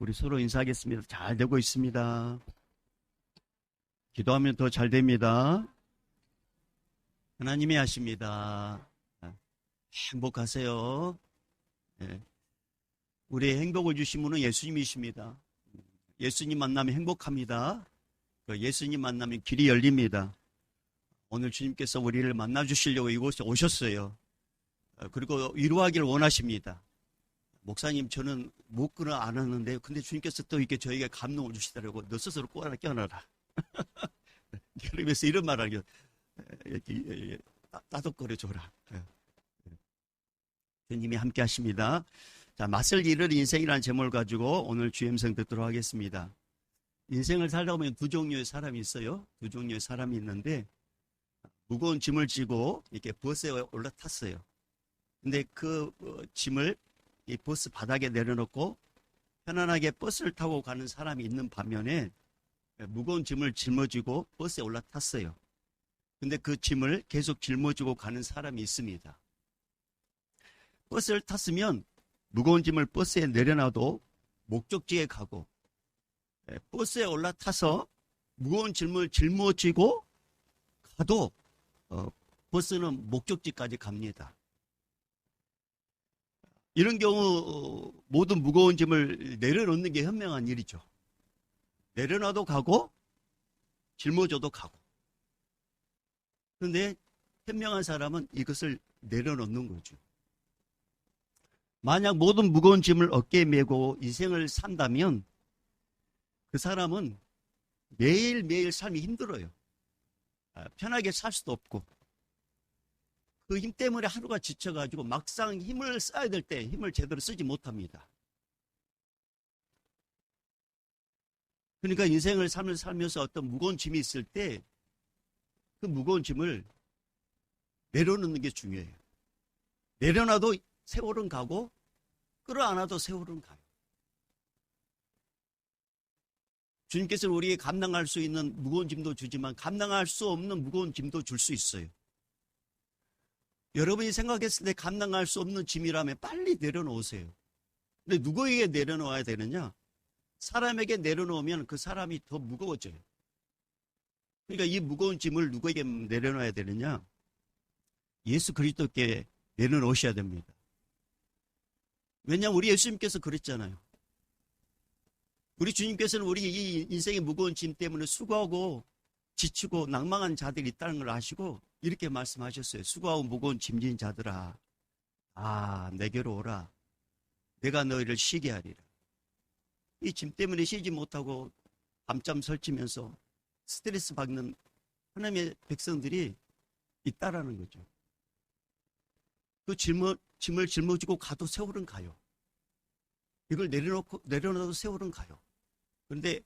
우리 서로 인사하겠습니다. 잘 되고 있습니다. 기도하면 더 잘 됩니다. 하나님이 하십니다. 행복하세요. 네. 우리의 행복을 주신 분은 예수님이십니다. 예수님 만나면 행복합니다. 예수님 만나면 길이 열립니다. 오늘 주님께서 우리를 만나주시려고 이곳에 오셨어요. 그리고 위로하기를 원하십니다. 목사님, 저는 못 안 하는데, 근데 주님께서 또 이렇게 저에게 감동을 주시더라고. 너 스스로 꼭 하나 껴놔라. 그러면서 이런 말을 하죠. 따뜻거려줘라. 주님이 함께 하십니다. 자, 맛을 잃을 인생이라는 제목을 가지고 오늘 주임성 듣도록 하겠습니다. 인생을 살다 보면 두 종류의 사람이 있어요. 두 종류의 사람이 있는데, 무거운 짐을 지고 이렇게 버스에 올라탔어요. 근데 그 짐을 이 버스 바닥에 내려놓고 편안하게 버스를 타고 가는 사람이 있는 반면에 무거운 짐을 짊어지고 버스에 올라탔어요. 근데 그 짐을 계속 짊어지고 가는 사람이 있습니다. 버스를 탔으면 무거운 짐을 버스에 내려놔도 목적지에 가고, 버스에 올라타서 무거운 짐을 짊어지고 가도 버스는 목적지까지 갑니다. 이런 경우 모든 무거운 짐을 내려놓는 게 현명한 일이죠. 내려놔도 가고 짊어져도 가고. 그런데 현명한 사람은 이것을 내려놓는 거죠. 만약 모든 무거운 짐을 어깨에 메고 인생을 산다면 그 사람은 매일매일 삶이 힘들어요. 편하게 살 수도 없고, 그 힘 때문에 하루가 지쳐가지고 막상 힘을 써야 될 때 힘을 제대로 쓰지 못합니다. 그러니까 인생을 삶을 살면서 어떤 무거운 짐이 있을 때 그 무거운 짐을 내려놓는 게 중요해요. 내려놔도 세월은 가고 끌어안아도 세월은 가요. 주님께서는 우리에게 감당할 수 있는 무거운 짐도 주지만 감당할 수 없는 무거운 짐도 줄 수 있어요. 여러분이 생각했을 때 감당할 수 없는 짐이라면 빨리 내려놓으세요. 근데 누구에게 내려놓아야 되느냐? 사람에게 내려놓으면 그 사람이 더 무거워져요. 그러니까 이 무거운 짐을 누구에게 내려놔야 되느냐? 예수 그리스도께 내려놓으셔야 됩니다. 왜냐하면 우리 예수님께서 그랬잖아요. 우리 주님께서는 우리 이 인생의 무거운 짐 때문에 수고하고 지치고 낭망한 자들이 있다는 걸 아시고 이렇게 말씀하셨어요. 수고하고 무거운 짐진 자들아, 내게로 오라. 내가 너희를 쉬게 하리라. 이 짐 때문에 쉬지 못하고 밤잠 설치면서 스트레스 받는 하나님의 백성들이 있다라는 거죠. 그 짐을 짊어지고 가도 세월은 가요. 이걸 내려놔도 세월은 가요. 그런데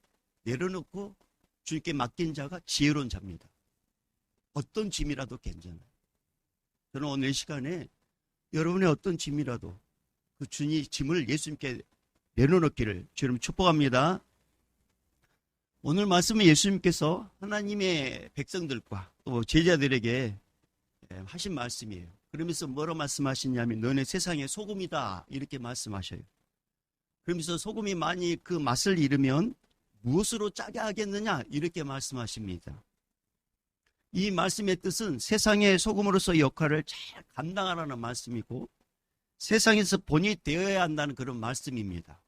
내려놓고 주님께 맡긴 자가 지혜로운 자입니다. 어떤 짐이라도 괜찮아요. 저는 오늘 이 시간에 여러분의 어떤 짐이라도 그 짐을 예수님께 내려놓기를 주님 축복합니다. 오늘 말씀은 예수님께서 하나님의 백성들과 또 제자들에게 하신 말씀이에요. 그러면서 뭐로 말씀하시냐면 너네 세상의 소금이다 이렇게 말씀하셔요. 그러면서 소금이 많이 그 맛을 잃으면 무엇으로 짜게 하겠느냐 이렇게 말씀하십니다. 이 말씀의 뜻은 세상의 소금으로서의 역할을 잘 감당하라는 말씀이고 세상에서 본이 되어야 한다는 그런 말씀입니다.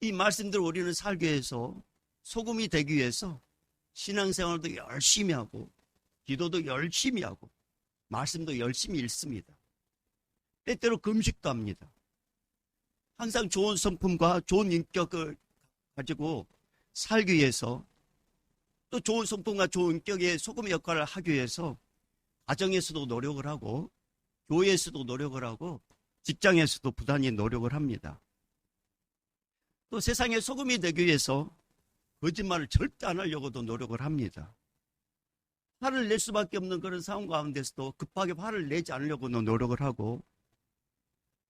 이 말씀대로 우리는 살기 위해서 소금이 되기 위해서 신앙생활도 열심히 하고 기도도 열심히 하고 말씀도 열심히 읽습니다. 때때로 금식도 합니다. 항상 좋은 성품과 좋은 인격을 가지고 살기 위해서 또 좋은 성품과 좋은 인격의 소금의 역할을 하기 위해서 가정에서도 노력을 하고 교회에서도 노력을 하고 직장에서도 부단히 노력을 합니다. 또 세상의 소금이 되기 위해서 거짓말을 절대 안 하려고도 노력을 합니다. 화를 낼 수밖에 없는 그런 상황 가운데서도 급하게 화를 내지 않으려고도 노력을 하고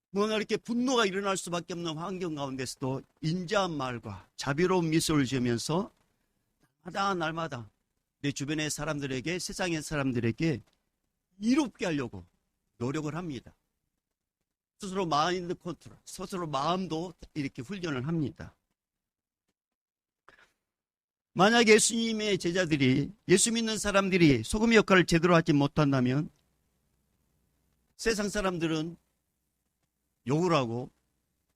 뭔가 이렇게 분노가 일어날 수밖에 없는 환경 가운데서도 인자한 말과 자비로운 미소를 지으면서 날마다 내 주변의 사람들에게 세상의 사람들에게 이롭게 하려고 노력을 합니다. 스스로 마인드 컨트롤, 스스로 마음도 이렇게 훈련을 합니다. 만약 예수님의 제자들이, 예수 믿는 사람들이 소금 역할을 제대로 하지 못한다면 세상 사람들은 욕을 하고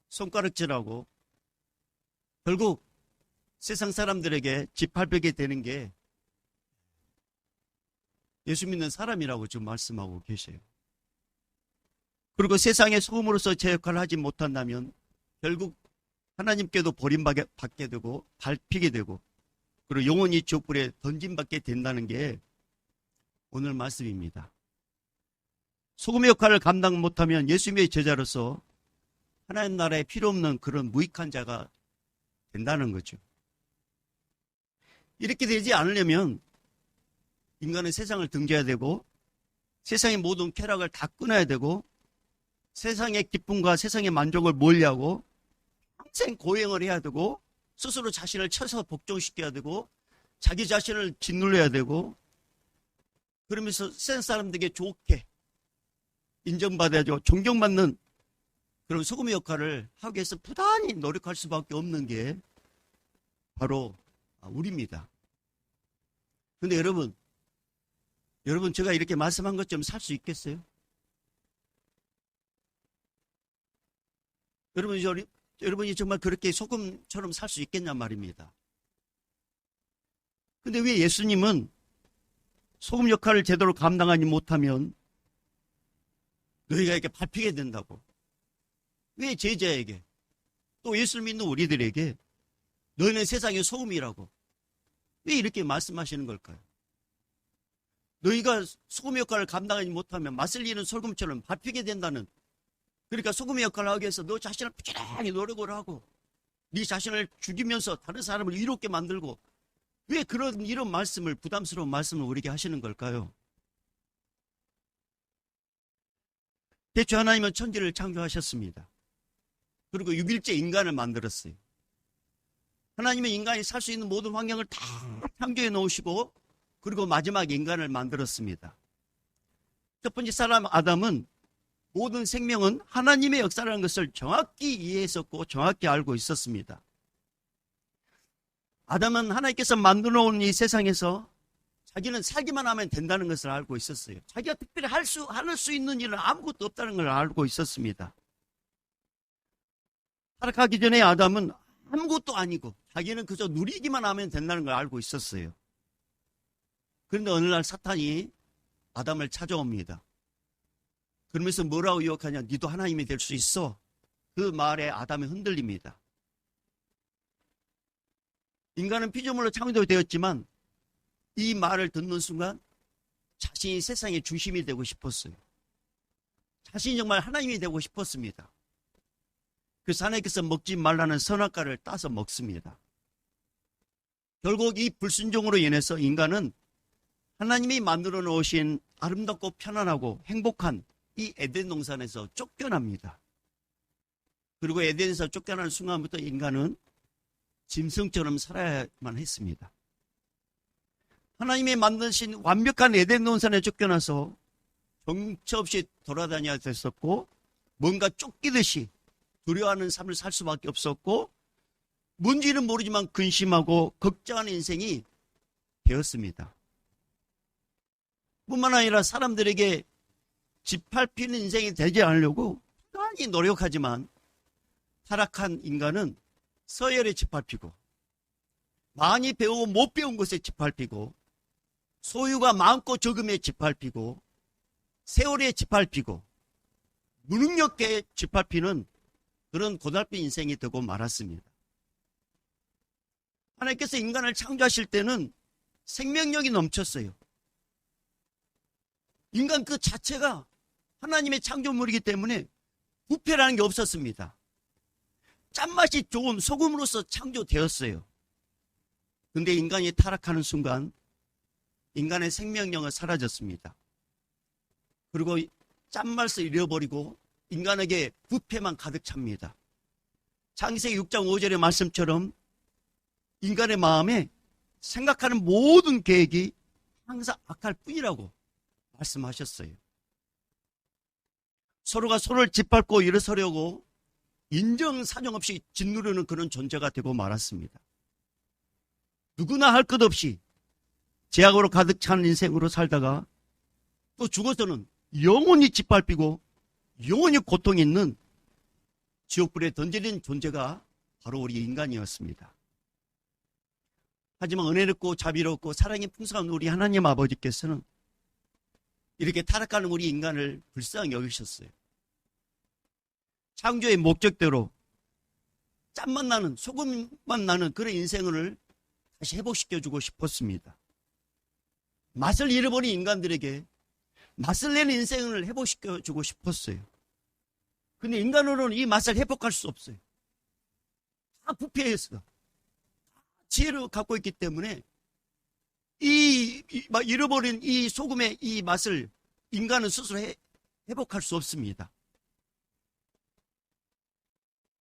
손가락질하고 결국 세상 사람들에게 짓밟히게 되는 게 예수 믿는 사람이라고 지금 말씀하고 계세요. 그리고 세상의 소금으로서 제 역할을 하지 못한다면 결국 하나님께도 버림받게 되고 밟히게 되고 그리고 영원히 지옥불에 던짐받게 된다는 게 오늘 말씀입니다. 소금의 역할을 감당 못하면 예수님의 제자로서 하나님 나라에 필요 없는 그런 무익한 자가 된다는 거죠. 이렇게 되지 않으려면 인간은 세상을 등져야 되고 세상의 모든 쾌락을 다 끊어야 되고 세상의 기쁨과 세상의 만족을 몰려하고 평생 고행을 해야 되고 스스로 자신을 쳐서 복종시켜야 되고 자기 자신을 짓눌러야 되고 그러면서 세상 사람들에게 좋게 인정받아야죠. 존경받는 그런 소금의 역할을 하기 위해서 부단히 노력할 수밖에 없는 게 바로 우리입니다. 근데 여러분 제가 이렇게 말씀한 것처럼 살 수 있겠어요? 여러분이 정말 그렇게 소금처럼 살 수 있겠냐 말입니다. 근데 왜 예수님은 소금 역할을 제대로 감당하지 못하면 너희가 이렇게 밟히게 된다고? 왜 제자에게 또 예수를 믿는 우리들에게 너희는 세상의 소금이라고 왜 이렇게 말씀하시는 걸까요? 너희가 소금 역할을 감당하지 못하면 맛을 잃은 소금처럼 밟히게 된다는, 그러니까 소금의 역할을 하기 위해서 너 자신을 부지런히 노력을 하고 네 자신을 죽이면서 다른 사람을 이롭게 만들고 왜 이런 말씀을, 부담스러운 말씀을 우리에게 하시는 걸까요? 대초 하나님은 천지를 창조하셨습니다. 그리고 6일째 인간을 만들었어요. 하나님은 인간이 살 수 있는 모든 환경을 다 창조해 놓으시고 그리고 마지막 인간을 만들었습니다. 첫 번째 사람 아담은 모든 생명은 하나님의 역사라는 것을 정확히 이해했었고 정확히 알고 있었습니다. 아담은 하나님께서 만들어 놓은 이 세상에서 자기는 살기만 하면 된다는 것을 알고 있었어요. 자기가 특별히 할 수 있는 일은 아무것도 없다는 걸 알고 있었습니다. 타락하기 전에 아담은 아무것도 아니고 자기는 그저 누리기만 하면 된다는 걸 알고 있었어요. 그런데 어느 날 사탄이 아담을 찾아옵니다. 그러면서 뭐라고 유혹하냐? 니도 하나님이 될 수 있어. 그 말에 아담이 흔들립니다. 인간은 피조물로 창조되었지만 이 말을 듣는 순간 자신이 세상의 중심이 되고 싶었어요. 자신이 정말 하나님이 되고 싶었습니다. 그래서 하나님께서 먹지 말라는 선악과를 따서 먹습니다. 결국 이 불순종으로 인해서 인간은 하나님이 만들어 놓으신 아름답고 편안하고 행복한 이 에덴 동산에서 쫓겨납니다. 그리고 에덴에서 쫓겨나는 순간부터 인간은 짐승처럼 살아야만 했습니다. 하나님이 만드신 완벽한 에덴 동산에 쫓겨나서 정처 없이 돌아다녀야 됐었고 뭔가 쫓기듯이 두려워하는 삶을 살 수밖에 없었고 뭔지는 모르지만 근심하고 걱정하는 인생이 되었습니다. 뿐만 아니라 사람들에게 짓밟히는 인생이 되지 않으려고 많이 노력하지만 타락한 인간은 서열에 짓밟히고 많이 배우고 못 배운 것에 짓밟히고 소유가 많고 적음에 짓밟히고 세월에 짓밟히고 무능력에 짓밟히는 그런 고달픈 인생이 되고 말았습니다. 하나님께서 인간을 창조하실 때는 생명력이 넘쳤어요. 인간 그 자체가 하나님의 창조물이기 때문에 부패라는 게 없었습니다. 짠맛이 좋은 소금으로서 창조되었어요. 근데 인간이 타락하는 순간 인간의 생명력은 사라졌습니다. 그리고 짠맛을 잃어버리고 인간에게 부패만 가득 찹니다. 창세기 6장 5절의 말씀처럼 인간의 마음에 생각하는 모든 계획이 항상 악할 뿐이라고 말씀하셨어요. 서로가 서로를 짓밟고 일어서려고 인정사정 없이 짓누르는 그런 존재가 되고 말았습니다. 누구나 할 것 없이 죄악으로 가득 찬 인생으로 살다가 또 죽어서는 영원히 짓밟히고 영원히 고통이 있는 지옥불에 던져진 존재가 바로 우리 인간이었습니다. 하지만 은혜롭고 자비롭고 사랑이 풍성한 우리 하나님 아버지께서는 이렇게 타락하는 우리 인간을 불쌍히 여기셨어요. 창조의 목적대로 짠맛 나는, 소금만 나는 그런 인생을 다시 회복시켜주고 싶었습니다. 맛을 잃어버린 인간들에게 맛을 내는 인생을 회복시켜주고 싶었어요. 근데 인간으로는 이 맛을 회복할 수 없어요. 다 부패했어. 지혜를 갖고 있기 때문에 잃어버린 이 소금의 이 맛을 인간은 스스로 회복할 수 없습니다.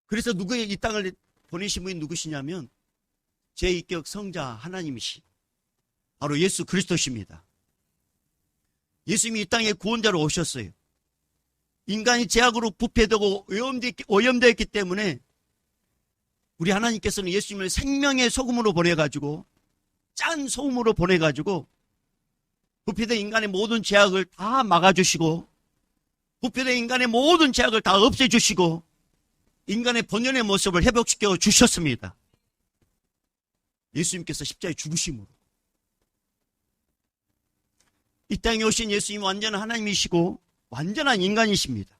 그래서 이 땅을 보내신 분이 누구시냐면 제1격 성자 하나님이시 바로 예수 그리스도십니다. 예수님이 이 땅에 구원자로 오셨어요. 인간이 죄악으로 부패되고 오염되었기 때문에 우리 하나님께서는 예수님을 생명의 소금으로 보내가지고 짠 소금으로 보내가지고 부패된 인간의 모든 죄악을 다 막아주시고 부패된 인간의 모든 죄악을 다 없애주시고 인간의 본연의 모습을 회복시켜 주셨습니다. 예수님께서 십자가에 죽으심으로 이 땅에 오신 예수님은 완전한 하나님이시고 완전한 인간이십니다.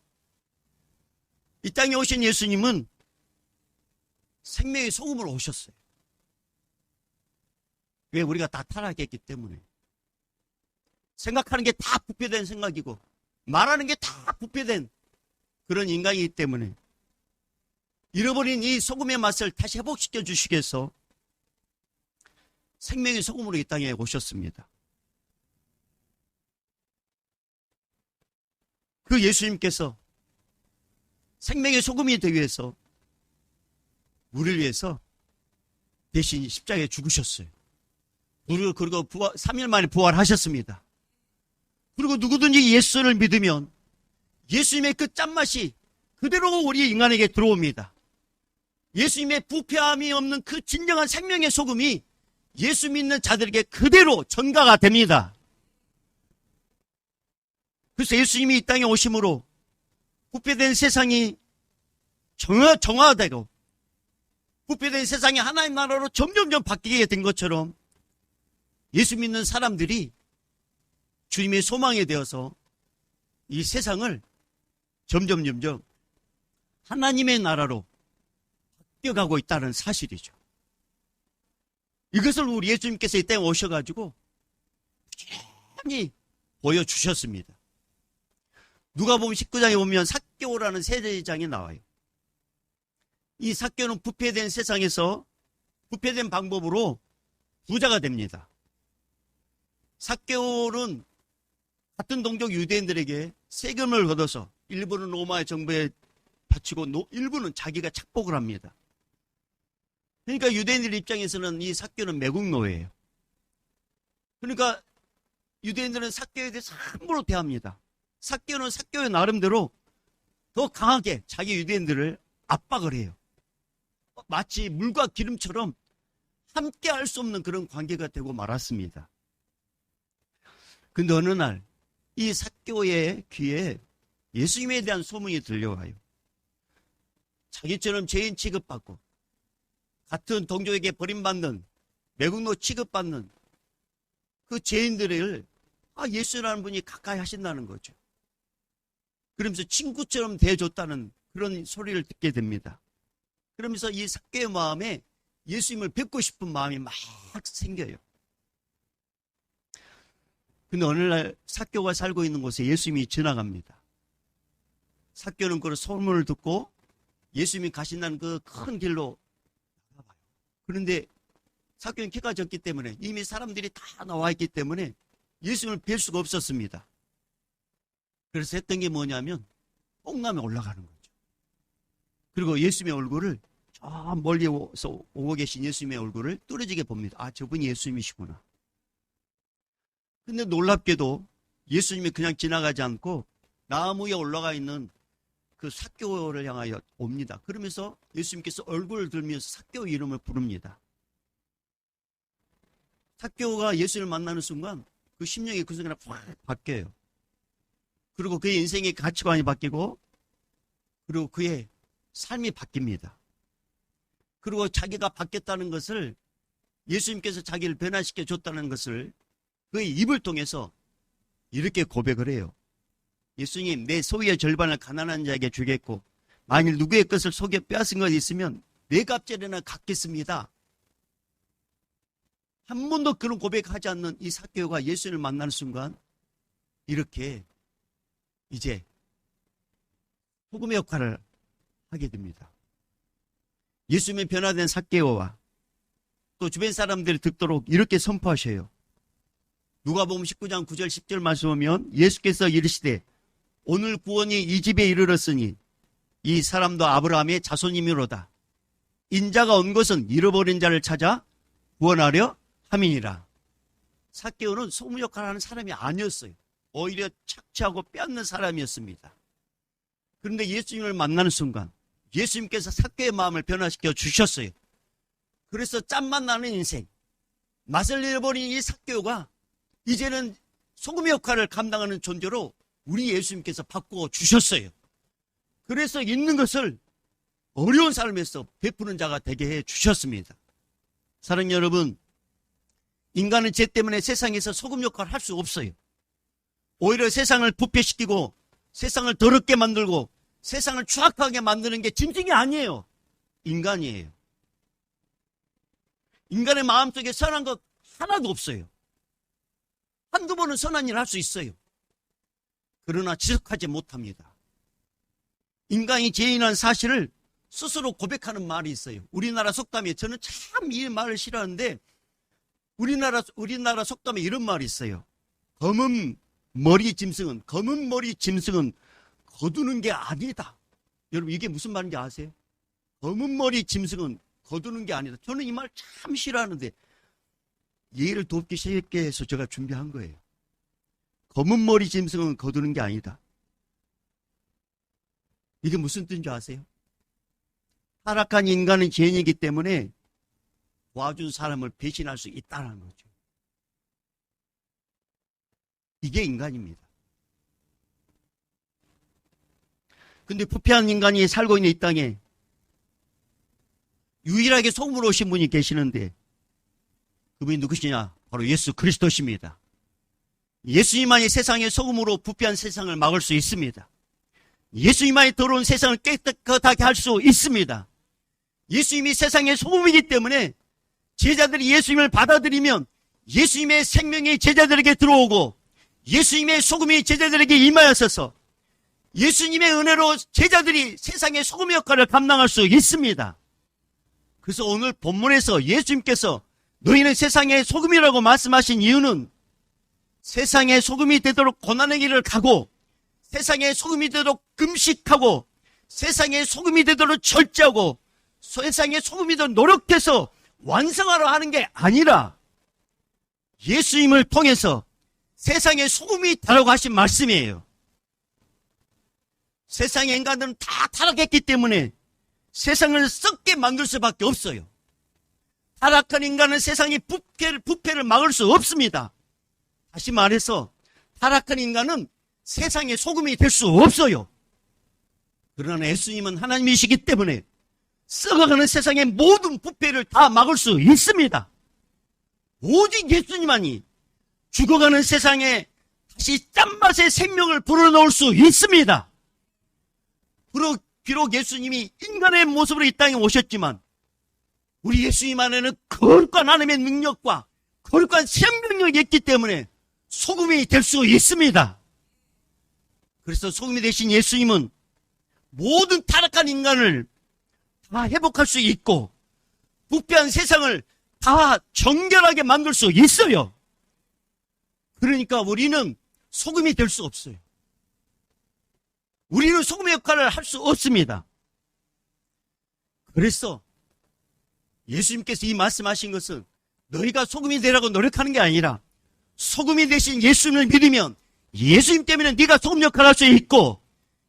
이 땅에 오신 예수님은 생명의 소금으로 오셨어요. 왜? 우리가 다 타락했기 때문에. 생각하는 게 다 부패된 생각이고 말하는 게 다 부패된 그런 인간이기 때문에 잃어버린 이 소금의 맛을 다시 회복시켜 주시기 위해서 생명의 소금으로 이 땅에 오셨습니다. 그 예수님께서 생명의 소금이 되기 위해서 우리를 위해서 대신 십자가에 죽으셨어요. 그리고 3일 만에 부활하셨습니다. 그리고 누구든지 예수를 믿으면 예수님의 그 짠맛이 그대로 우리 인간에게 들어옵니다. 예수님의 부패함이 없는 그 진정한 생명의 소금이 예수 믿는 자들에게 그대로 전가가 됩니다. 그래서 예수님이 이 땅에 오심으로 부패된 세상이 정화되고 부패된 세상이 하나님 나라로 점점점 바뀌게 된 것처럼 예수 믿는 사람들이 주님의 소망이 되어서 이 세상을 점점 하나님의 나라로 바뀌어가고 있다는 사실이죠. 이것을 우리 예수님께서 이 땅에 오셔가지고 많이 보여주셨습니다. 누가복음 19장에 보면 삭개오라는 세제장이 나와요. 이 삭개오는 부패된 세상에서 부패된 방법으로 부자가 됩니다. 삭개오는 같은 동족 유대인들에게 세금을 걷어서 일부는 로마 정부에 바치고 일부는 자기가 착복을 합니다. 그러니까 유대인들 입장에서는 이 삭개오는 매국노예요. 그러니까 유대인들은 삭개오에 대해서 함부로 대합니다. 삭개오는 삭개오의 나름대로 더 강하게 자기 유대인들을 압박을 해요. 마치 물과 기름처럼 함께 할 수 없는 그런 관계가 되고 말았습니다. 근데 어느 날 이 삭개오의 귀에 예수님에 대한 소문이 들려와요. 자기처럼 죄인 취급받고 같은 동족에게 버림받는 매국노 취급받는 그 죄인들을 예수라는 분이 가까이 하신다는 거죠. 그러면서 친구처럼 대해줬다는 그런 소리를 듣게 됩니다. 그러면서 이 삭개오의 마음에 예수님을 뵙고 싶은 마음이 막 생겨요. 근데 어느 날 삭개오가 살고 있는 곳에 예수님이 지나갑니다. 삭개오는 그 소문을 듣고 예수님이 가신다는 그 큰 길로 나가봐요. 그런데 삭개오는 키가 적기 때문에 이미 사람들이 다 나와 있기 때문에 예수님을 뵐 수가 없었습니다. 그래서 했던 게 뭐냐면 뽕남에 올라가는 거죠. 그리고 예수님의 얼굴을 저 멀리서 오고 계신 예수님의 얼굴을 뚫어지게 봅니다. 저분이 예수님이시구나. 근데 놀랍게도 예수님이 그냥 지나가지 않고 나무 위에 올라가 있는 그 삭개오를 향하여 옵니다. 그러면서 예수님께서 얼굴을 들면서 삭개오 이름을 부릅니다. 삭개오가 예수를 만나는 순간 그 심령이 그 순간에 확 바뀌어요. 그리고 그의 인생의 가치관이 바뀌고, 그리고 그의 삶이 바뀝니다. 그리고 자기가 바뀌었다는 것을, 예수님께서 자기를 변화시켜 줬다는 것을 그의 입을 통해서 이렇게 고백을 해요. 예수님, 내 소유의 절반을 가난한 자에게 주겠고, 만일 누구의 것을 속여 빼앗은 것이 있으면 내 갑절에나 갚겠습니다. 한 번도 그런 고백하지 않는 이 삭개오가 예수님을 만나는 순간 이렇게 이제 소금의 역할을 하게 됩니다. 예수님의 변화된 삭개오와 또 주변 사람들이 듣도록 이렇게 선포하셔요. 누가복음 19장 9절 10절 말씀 보면 예수께서 이르시되 오늘 구원이 이 집에 이르렀으니 이 사람도 아브라함의 자손이므로다. 인자가 온 것은 잃어버린 자를 찾아 구원하려 함이니라. 삭개오는 소금 역할을 하는 사람이 아니었어요. 오히려 착취하고 빼앗는 사람이었습니다. 그런데 예수님을 만나는 순간 예수님께서 삭개오의 마음을 변화시켜 주셨어요. 그래서 짠맛 나는 인생, 맛을 잃어버린 이 삭개오가 이제는 소금의 역할을 감당하는 존재로 우리 예수님께서 바꾸어 주셨어요. 그래서 있는 것을 어려운 삶에서 베푸는 자가 되게 해 주셨습니다. 사랑하는 여러분, 인간은 죄 때문에 세상에서 소금 역할을 할 수 없어요. 오히려 세상을 부패시키고 세상을 더럽게 만들고 세상을 추악하게 만드는 게 짐승이 아니에요. 인간이에요. 인간의 마음속에 선한 것 하나도 없어요. 한두 번은 선한 일을 할 수 있어요. 그러나 지속하지 못합니다. 인간이 죄인한 사실을 스스로 고백하는 말이 있어요. 우리나라 속담에, 저는 참 이 말을 싫어하는데 우리나라 속담에 이런 말이 있어요. 검은 머리 짐승은 거두는 게 아니다. 여러분, 이게 무슨 말인지 아세요? 검은 머리 짐승은 거두는 게 아니다. 저는 이 말 참 싫어하는데 이해를 돕기 쉽게 해서 제가 준비한 거예요. 검은 머리 짐승은 거두는 게 아니다. 이게 무슨 뜻인지 아세요? 타락한 인간은 죄인이기 때문에 도와준 사람을 배신할 수 있다는 거죠. 이게 인간입니다. 근데 부패한 인간이 살고 있는 이 땅에 유일하게 소금으로 오신 분이 계시는데 그분이 누구시냐? 바로 예수 그리스도십니다. 예수님만이 세상의 소금으로 부패한 세상을 막을 수 있습니다. 예수님만이 더러운 세상을 깨끗하게 할 수 있습니다. 예수님이 세상의 소금이기 때문에 제자들이 예수님을 받아들이면 예수님의 생명이 제자들에게 들어오고 예수님의 소금이 제자들에게 임하였어서 예수님의 은혜로 제자들이 세상의 소금 역할을 감당할 수 있습니다. 그래서 오늘 본문에서 예수님께서 너희는 세상의 소금이라고 말씀하신 이유는 세상의 소금이 되도록 고난의 길을 가고 세상의 소금이 되도록 금식하고 세상의 소금이 되도록 절제하고 세상의 소금이 되도록 노력해서 완성하려 하는 게 아니라 예수님을 통해서 세상의 소금이 되라고 하신 말씀이에요. 세상의 인간들은 다 타락했기 때문에 세상을 썩게 만들 수밖에 없어요. 타락한 인간은 세상의 부패를 막을 수 없습니다. 다시 말해서 타락한 인간은 세상의 소금이 될 수 없어요. 그러나 예수님은 하나님이시기 때문에 썩어가는 세상의 모든 부패를 다 막을 수 있습니다. 오직 예수님만이 죽어가는 세상에 다시 짠맛의 생명을 불어넣을 수 있습니다. 비록 예수님이 인간의 모습으로 이 땅에 오셨지만 우리 예수님 안에는 거룩한 하나님의 능력과 거룩한 생명력이 있기 때문에 소금이 될 수 있습니다. 그래서 소금이 되신 예수님은 모든 타락한 인간을 다 회복할 수 있고 부패한 세상을 다 정결하게 만들 수 있어요. 그러니까 우리는 소금이 될 수 없어요. 우리는 소금의 역할을 할 수 없습니다. 그래서 예수님께서 이 말씀하신 것은 너희가 소금이 되라고 노력하는 게 아니라 소금이 되신 예수님을 믿으면 예수님 때문에 네가 소금 역할을 할 수 있고,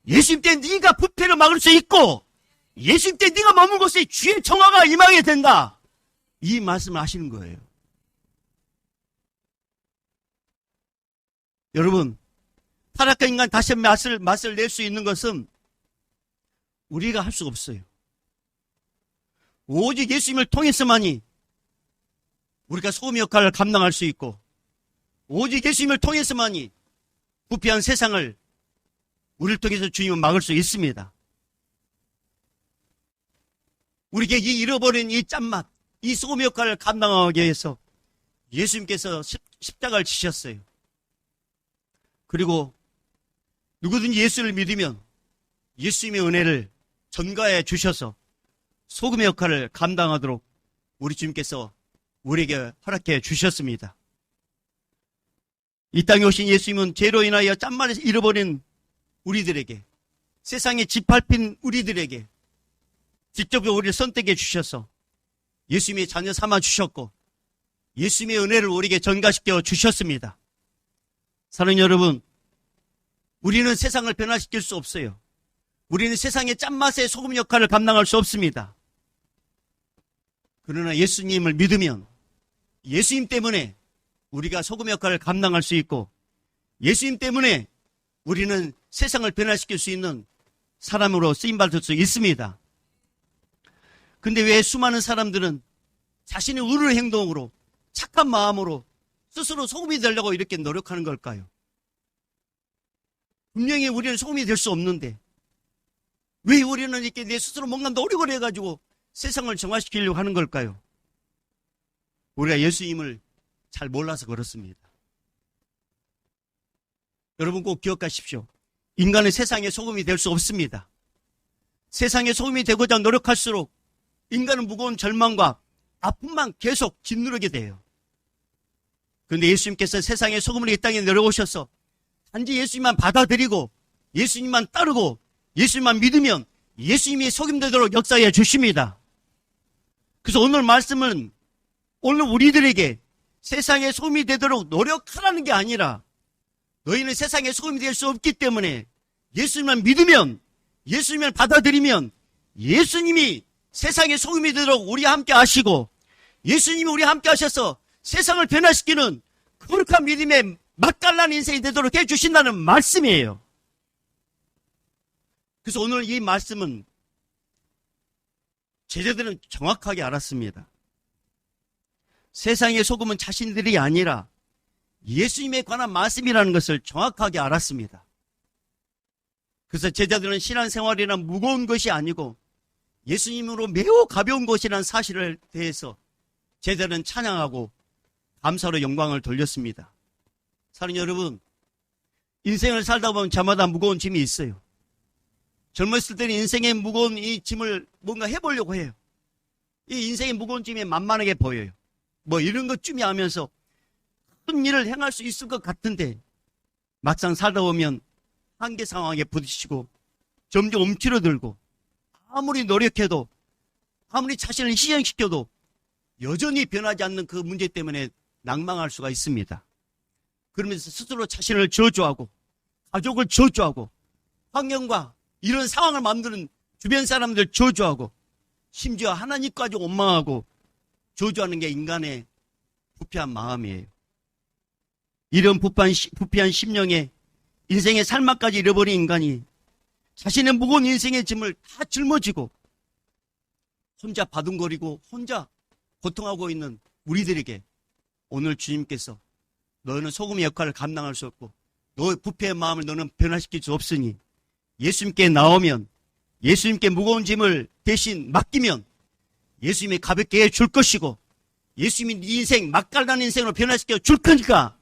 예수님 때문에 네가 부패를 막을 수 있고, 예수님 때문에 네가 머문 곳에 주의 정화가 임하게 된다. 이 말씀을 하시는 거예요. 여러분, 타락한 인간 다시 맛을 낼 수 있는 것은 우리가 할 수가 없어요. 오직 예수님을 통해서만이 우리가 소금 역할을 감당할 수 있고, 오직 예수님을 통해서만이 부패한 세상을 우리를 통해서 주님은 막을 수 있습니다. 우리에게 이 잃어버린 이 짠맛, 이 소금 역할을 감당하기 위해서 예수님께서 십자가를 지셨어요. 그리고 누구든지 예수를 믿으면 예수님의 은혜를 전가해 주셔서 소금의 역할을 감당하도록 우리 주님께서 우리에게 허락해 주셨습니다. 이 땅에 오신 예수님은 죄로 인하여 짠맛을 잃어버린 우리들에게, 세상에 짓밟힌 우리들에게 직접 우리를 선택해 주셔서 예수님의 자녀 삼아 주셨고, 예수님의 은혜를 우리에게 전가시켜 주셨습니다. 사랑하는 여러분, 우리는 세상을 변화시킬 수 없어요. 우리는 세상의 짠맛의 소금 역할을 감당할 수 없습니다. 그러나 예수님을 믿으면 예수님 때문에 우리가 소금 역할을 감당할 수 있고, 예수님 때문에 우리는 세상을 변화시킬 수 있는 사람으로 쓰임받을 수 있습니다. 근데 왜 수많은 사람들은 자신의 의로운 행동으로, 착한 마음으로 스스로 소금이 되려고 이렇게 노력하는 걸까요? 분명히 우리는 소금이 될 수 없는데 왜 우리는 이렇게 내 스스로 뭔가 노력을 해가지고 세상을 정화시키려고 하는 걸까요? 우리가 예수님을 잘 몰라서 그렇습니다. 여러분 꼭 기억하십시오. 인간은 세상의 소금이 될 수 없습니다. 세상의 소금이 되고자 노력할수록 인간은 무거운 절망과 아픔만 계속 짓누르게 돼요. 그런데 예수님께서 세상의 소금으로 이 땅에 내려오셔서 단지 예수님만 받아들이고 예수님만 따르고 예수님만 믿으면 예수님이 소금 되도록 역사해 주십니다. 그래서 오늘 말씀은 오늘 우리들에게 세상의 소금이 되도록 노력하라는 게 아니라, 너희는 세상의 소금이 될 수 없기 때문에 예수님만 믿으면, 예수님을 받아들이면 예수님이 세상의 소금이 되도록 우리와 함께 하시고, 예수님이 우리와 함께 하셔서 세상을 변화시키는 거룩한 믿음의 맛깔난 인생이 되도록 해주신다는 말씀이에요. 그래서 오늘 이 말씀은 제자들은 정확하게 알았습니다. 세상의 소금은 자신들이 아니라 예수님에 관한 말씀이라는 것을 정확하게 알았습니다. 그래서 제자들은 신앙생활이란 무거운 것이 아니고 예수님으로 매우 가벼운 것이라는 사실을 대해서 제자들은 찬양하고 감사로 영광을 돌렸습니다. 사랑하는 여러분, 인생을 살다 보면 저마다 무거운 짐이 있어요. 젊었을 때는 인생의 무거운 이 짐을 뭔가 해보려고 해요. 이 인생의 무거운 짐이 만만하게 보여요. 뭐 이런 것쯤이 하면서 큰 일을 행할 수 있을 것 같은데 막상 살다 보면 한계 상황에 부딪히고 점점 움츠러들고, 아무리 노력해도 아무리 자신을 희생시켜도 여전히 변하지 않는 그 문제 때문에 낭망할 수가 있습니다. 그러면서 스스로 자신을 저주하고 가족을 저주하고 환경과 이런 상황을 만드는 주변 사람들 저주하고 심지어 하나님까지 원망하고 저주하는 게 인간의 부패한 마음이에요. 이런 부패한 심령에 인생의 삶까지 잃어버린 인간이 자신의 무거운 인생의 짐을 다 짊어지고 혼자 바둥거리고 혼자 고통하고 있는 우리들에게 오늘 주님께서 너는 소금의 역할을 감당할 수 없고 너의 부패의 마음을 너는 변화시킬 수 없으니 예수님께 나오면, 예수님께 무거운 짐을 대신 맡기면 예수님이 가볍게 해줄 것이고 예수님이 네 인생 맛깔난 인생으로 변화시켜 줄 거니까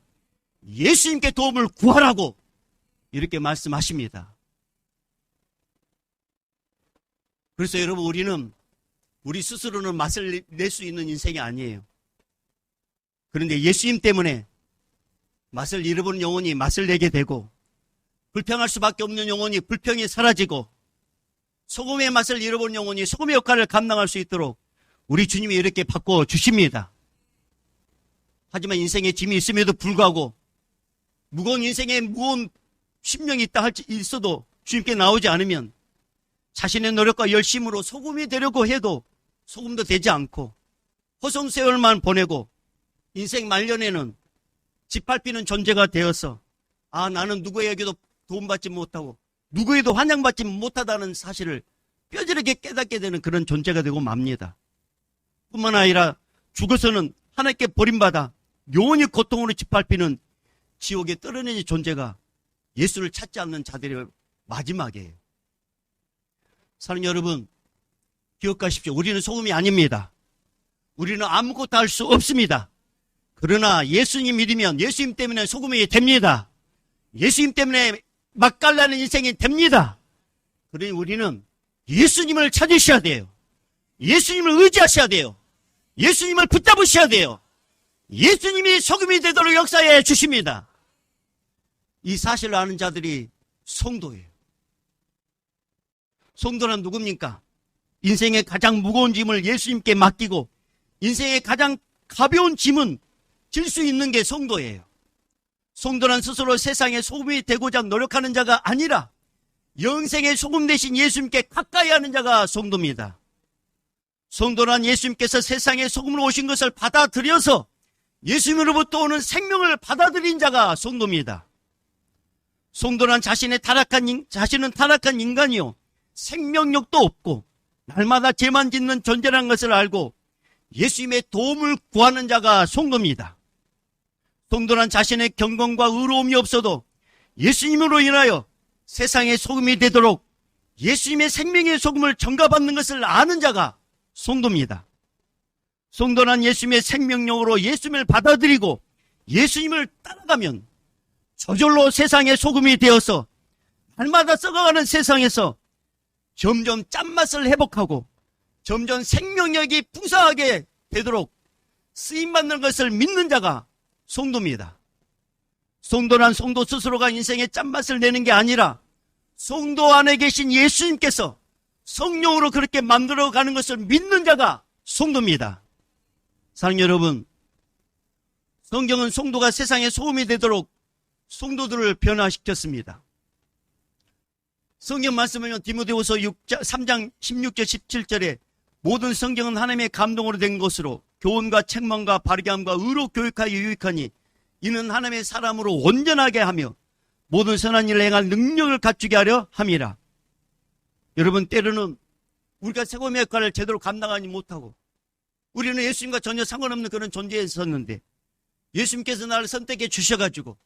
예수님께 도움을 구하라고 이렇게 말씀하십니다. 그래서 여러분, 우리는 우리 스스로는 맛을 낼 수 있는 인생이 아니에요. 그런데 예수님 때문에 맛을 잃어버린 영혼이 맛을 내게 되고, 불평할 수밖에 없는 영혼이 불평이 사라지고, 소금의 맛을 잃어버린 영혼이 소금의 역할을 감당할 수 있도록 우리 주님이 이렇게 바꿔 주십니다. 하지만 인생에 짐이 있음에도 불구하고 무거운 인생에 무거운 심령이 있어도 주님께 나오지 않으면 자신의 노력과 열심으로 소금이 되려고 해도 소금도 되지 않고 허송세월만 보내고 인생 말년에는 짓밟히는 존재가 되어서 나는 누구에게도 도움받지 못하고 누구에도 환영받지 못하다는 사실을 뼈저리게 깨닫게 되는 그런 존재가 되고 맙니다. 뿐만 아니라 죽어서는 하나님께 버림받아 영원히 고통으로 짓밟히는 지옥에 떨어내진 존재가 예수를 찾지 않는 자들의 마지막이에요. 사랑하는 여러분, 기억하십시오. 우리는 소금이 아닙니다. 우리는 아무것도 할 수 없습니다. 그러나 예수님 믿으면 예수님 때문에 소금이 됩니다. 예수님 때문에 맛깔나는 인생이 됩니다. 그러니 우리는 예수님을 찾으셔야 돼요. 예수님을 의지하셔야 돼요. 예수님을 붙잡으셔야 돼요. 예수님이 소금이 되도록 역사해 주십니다. 이 사실을 아는 자들이 성도예요. 성도는 누굽니까? 인생의 가장 무거운 짐을 예수님께 맡기고 인생의 가장 가벼운 짐은 질 수 있는 게 성도예요. 성도는 스스로 세상에 소금이 되고자 노력하는 자가 아니라 영생의 소금 대신 예수님께 가까이 하는 자가 성도입니다. 성도란 예수님께서 세상에 소금으로 오신 것을 받아들여서 예수님으로부터 오는 생명을 받아들인 자가 성도입니다. 성도란 자신은 타락한 인간이요 생명력도 없고 날마다 죄만 짓는 존재라는 것을 알고 예수님의 도움을 구하는 자가 성도입니다. 성도란 자신의 경건과 의로움이 없어도 예수님으로 인하여 세상의 소금이 되도록 예수님의 생명의 소금을 전가받는 것을 아는 자가 성도입니다. 성도란 예수님의 생명력으로 예수님을 받아들이고 예수님을 따라가면 저절로 세상의 소금이 되어서 날마다 썩어가는 세상에서 점점 짠맛을 회복하고 점점 생명력이 풍성하게 되도록 쓰임받는 것을 믿는 자가 성도입니다. 성도란 성도 스스로가 인생의 짠맛을 내는 게 아니라 성도 안에 계신 예수님께서 성령으로 그렇게 만들어가는 것을 믿는 자가 성도입니다. 사랑하는 여러분, 성경은 성도가 세상의 소금이 되도록 성도들을 변화시켰습니다. 성경 말씀을 디모데후서 3장 16절 17절에 모든 성경은 하나님의 감동으로 된 것으로 교훈과 책망과 바르게 함과 의로 교육하여 유익하니 이는 하나님의 사람으로 온전하게 하며 모든 선한 일을 행할 능력을 갖추게 하려 함이라. 여러분, 때로는 우리가 소금의 역할을 제대로 감당하지 못하고 우리는 예수님과 전혀 상관없는 그런 존재였었는데 예수님께서 나를 선택해 주셔가지고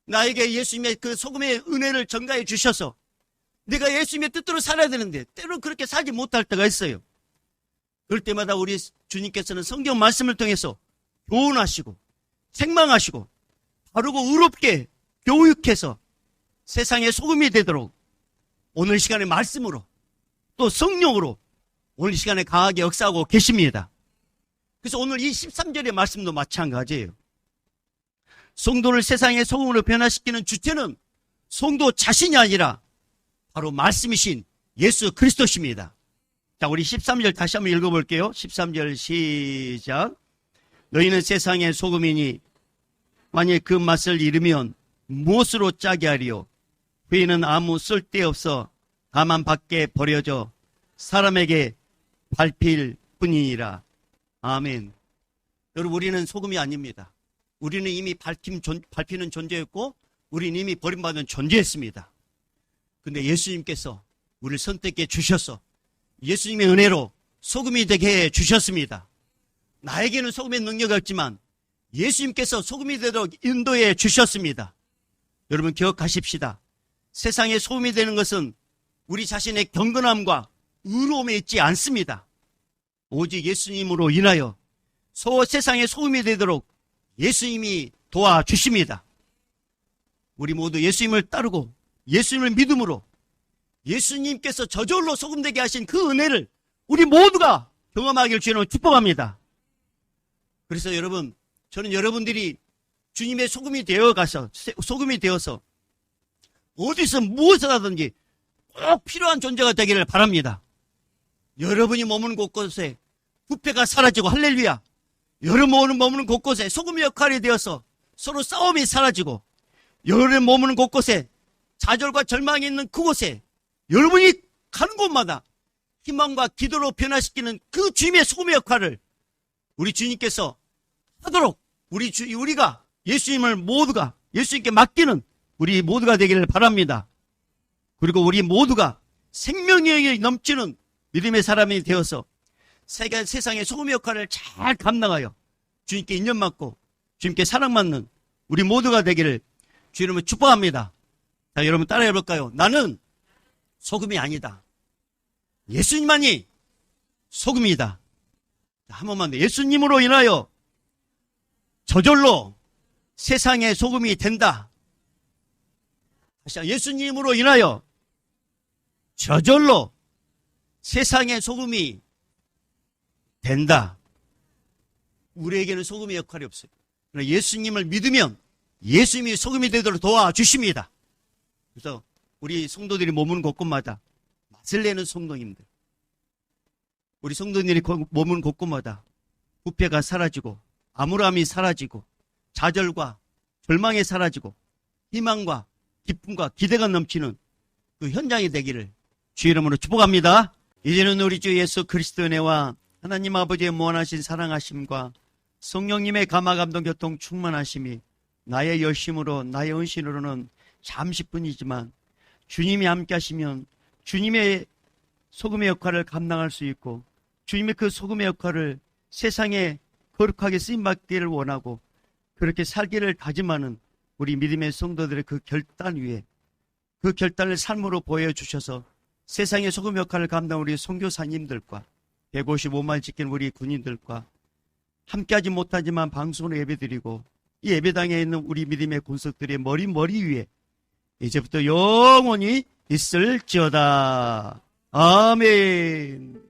나에게 예수님의 그 소금의 은혜를 전가해 주셔서 내가 예수님의 뜻대로 살아야 되는데 때로는 그렇게 살지 못할 때가 있어요. 그럴 때마다 우리 주님께서는 성경 말씀을 통해서 교훈하시고 책망하시고 바르고 의롭게 교육해서 세상의 소금이 되도록 오늘 시간에 말씀으로 또 성령으로 오늘 시간에 강하게 역사하고 계십니다. 그래서 오늘 이 13절의 말씀도 마찬가지예요. 성도를 세상의 소금으로 변화시키는 주체는 성도 자신이 아니라 바로 말씀이신 예수 그리스도십니다. 자, 우리 13절 다시 한번 읽어볼게요. 13절 시작. 너희는 세상의 소금이니 만일 그 맛을 잃으면 무엇으로 짜게 하리요? 회는 아무 쓸데없어 다만 밖에 버려져 사람에게 밟힐 뿐이니라. 아멘. 여러분, 우리는 소금이 아닙니다. 우리는 이미 밟히는 존재였고 우리는 이미 버림받은 존재였습니다. 근데 예수님께서 우리를 선택해 주셔서 예수님의 은혜로 소금이 되게 해 주셨습니다. 나에게는 소금의 능력이 없지만 예수님께서 소금이 되도록 인도해 주셨습니다. 여러분, 기억하십시다. 세상에 소금이 되는 것은 우리 자신의 경건함과 의로움에 있지 않습니다. 오직 예수님으로 인하여 세상에 소금이 되도록 예수님이 도와주십니다. 우리 모두 예수님을 따르고 예수님을 믿음으로 예수님께서 저절로 소금되게 하신 그 은혜를 우리 모두가 경험하기를 주님으로 축복합니다. 그래서 여러분, 저는 여러분들이 주님의 소금이 되어서 어디서 무엇을 하든지 꼭 필요한 존재가 되기를 바랍니다. 여러분이 머무는 곳곳에 부패가 사라지고 할렐루야. 여러분이 머무는 곳곳에 소금의 역할이 되어서 서로 싸움이 사라지고 여러분의 머무는 곳곳에, 좌절과 절망이 있는 그곳에, 여러분이 가는 곳마다 희망과 기도로 변화시키는 그 주님의 소금의 역할을 우리 주님께서 하도록 우리가 예수님을 모두가 예수님께 맡기는 우리 모두가 되기를 바랍니다. 그리고 우리 모두가 생명력이 넘치는 믿음의 사람이 되어서 세상의 소금의 역할을 잘 감당하여 주님께 인정받고 주님께 사랑받는 우리 모두가 되기를 주 이름으로 축복합니다. 자, 여러분 따라해 볼까요? 나는 소금이 아니다. 예수님만이 소금이다. 한 번만 더. 예수님으로 인하여 저절로 세상의 소금이 된다. 다시 한번. 예수님으로 인하여 저절로 세상의 소금이 된다. 우리에게는 소금의 역할이 없어요. 그러나 예수님을 믿으면 예수님이 소금이 되도록 도와주십니다. 그래서 우리 성도들이 머무는 곳곳마다 맛을 내는 성도님들, 우리 성도들이 머무는 곳곳마다 부패가 사라지고 암울함이 사라지고 좌절과 절망이 사라지고 희망과 기쁨과 기대가 넘치는 그 현장이 되기를 주 이름으로 축복합니다. 이제는 우리 주 예수 그리스도의 은혜와 하나님 아버지의 무한하신 사랑하심과 성령님의 감화 감동 교통 충만하심이 나의 열심으로 나의 은신으로는 잠시뿐이지만 주님이 함께 하시면 주님의 소금의 역할을 감당할 수 있고 주님의 그 소금의 역할을 세상에 거룩하게 쓰임받기를 원하고 그렇게 살기를 다짐하는 우리 믿음의 성도들의 그 결단 위에 그 결단을 삶으로 보여주셔서 세상의 소금 역할을 감당한 우리 선교사님들과 155만 지키는 우리 군인들과 함께하지 못하지만 방송으로 예배드리고 이 예배당에 있는 우리 믿음의 군석들의 머리 위에 이제부터 영원히 있을지어다. 아멘.